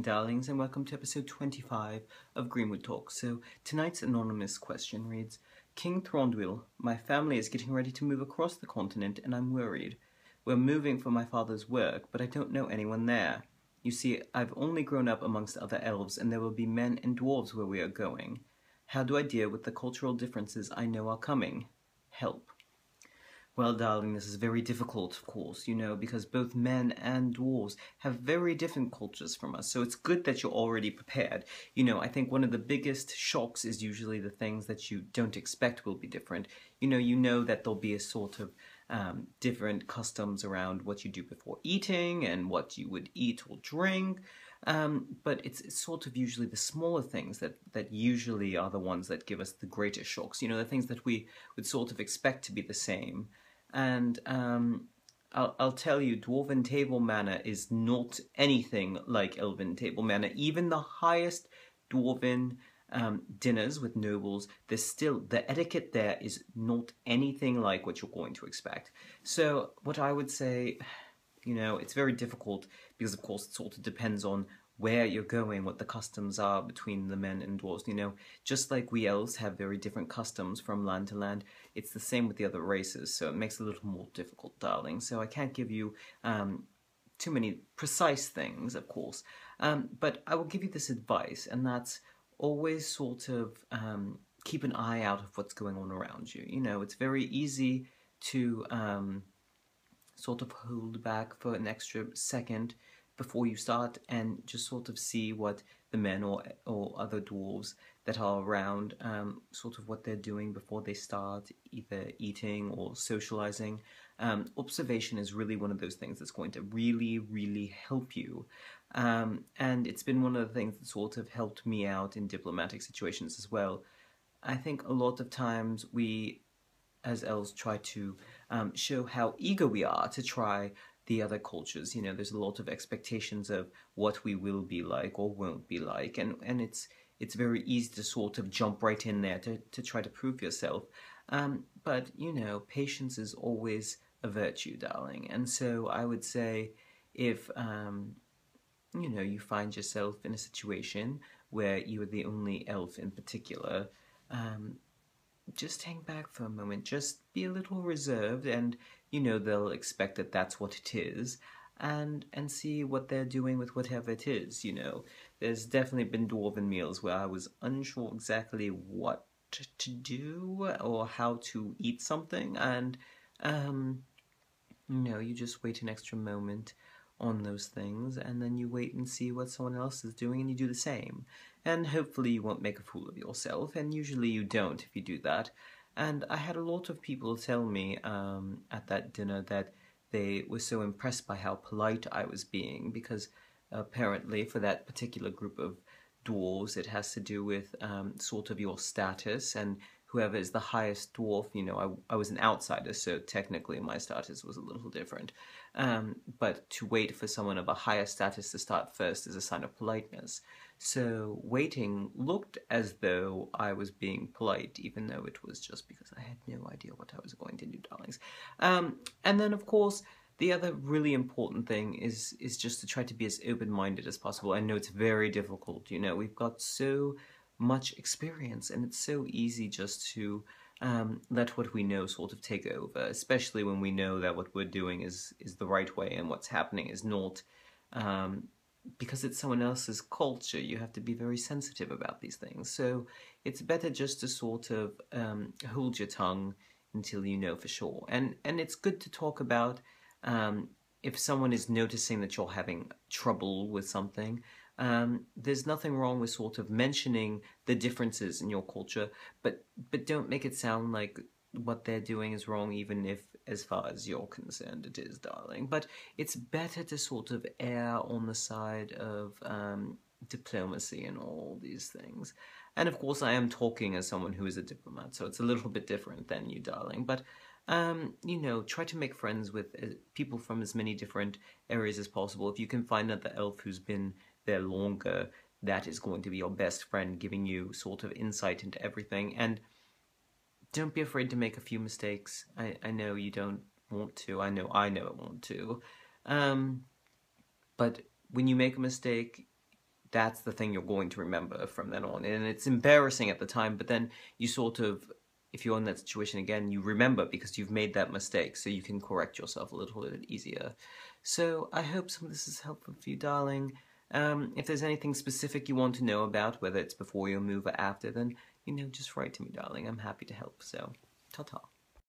evening, darlings, and welcome to episode 25 of Greenwood Talk. So, tonight's anonymous question reads, King Thranduil, my family is getting ready to move across the continent and I'm worried. We're moving for my father's work, but I don't know anyone there. You see, I've only grown up amongst other elves and there will be men and dwarves where we are going. How do I deal with the cultural differences I know are coming? Help. Well, darling, this is very difficult, of course, because both men and dwarves have very different cultures from us, so it's good that you're already prepared. I think one of the biggest shocks is usually the things that you don't expect will be different. You know that there'll be a sort of different customs around what you do before eating and what you would eat or drink, but it's sort of usually the smaller things that usually are the ones that give us the greatest shocks, the things that we would sort of expect to be the same. And I'll tell you, Dwarven table manner is not anything like Elven table manner. Even the highest Dwarven dinners with nobles, the etiquette there is not anything like what you're going to expect. So what I would say, it's very difficult because of course it sort of depends on where you're going, what the customs are between the men and dwarves. Just like we elves have very different customs from land to land, it's the same with the other races, so it makes it a little more difficult, darling. So I can't give you too many precise things, of course, but I will give you this advice, and that's always sort of keep an eye out of what's going on around you. It's very easy to sort of hold back for an extra second before you start and just sort of see what the men or other dwarves that are around, sort of what they're doing before they start either eating or socializing. Observation is really one of those things that's going to really, really help you. And it's been one of the things that sort of helped me out in diplomatic situations as well. I think a lot of times we, as elves, try to show how eager we are to try the other cultures. There's a lot of expectations of what we will be like or won't be like, and it's very easy to sort of jump right in there to try to prove yourself. But patience is always a virtue, darling. And so I would say if you find yourself in a situation where you are the only elf in particular, just hang back for a moment, just be a little reserved, and they'll expect that that's what it is, and see what they're doing with whatever it is. There's definitely been dwarven meals where I was unsure exactly what to do or how to eat something, and you just wait an extra moment on those things, and then you wait and see what someone else is doing, and you do the same. And hopefully you won't make a fool of yourself, and usually you don't if you do that. And I had a lot of people tell me at that dinner that they were so impressed by how polite I was being, because apparently for that particular group of dwarves it has to do with sort of your status, and whoever is the highest dwarf, I was an outsider, so technically my status was a little different. But to wait for someone of a higher status to start first is a sign of politeness. So waiting looked as though I was being polite, even though it was just because I had no idea what I was going to do, darlings. And then, of course, the other really important thing is just to try to be as open-minded as possible. I know it's very difficult, we've got so much experience, and it's so easy just to let what we know sort of take over, especially when we know that what we're doing is the right way and what's happening is not, because it's someone else's culture. You have to be very sensitive about these things. So it's better just to sort of hold your tongue until you know for sure. And it's good to talk about if someone is noticing that you're having trouble with something. There's nothing wrong with sort of mentioning the differences in your culture, but don't make it sound like what they're doing is wrong, even if, as far as you're concerned, it is, darling. But it's better to sort of err on the side of diplomacy and all these things. And of course, I am talking as someone who is a diplomat, so it's a little bit different than you, darling. But try to make friends with people from as many different areas as possible. If you can find another elf who's been there longer, that is going to be your best friend, giving you sort of insight into everything. And don't be afraid to make a few mistakes. I know you don't want to. I know I want to. But when you make a mistake, that's the thing you're going to remember from then on. And it's embarrassing at the time, but then you sort of, if you're in that situation again, you remember because you've made that mistake, so you can correct yourself a little bit easier. So I hope some of this is helpful for you, darling. If there's anything specific you want to know about, whether it's before your move or after, then, just write to me, darling. I'm happy to help. So, ta-ta.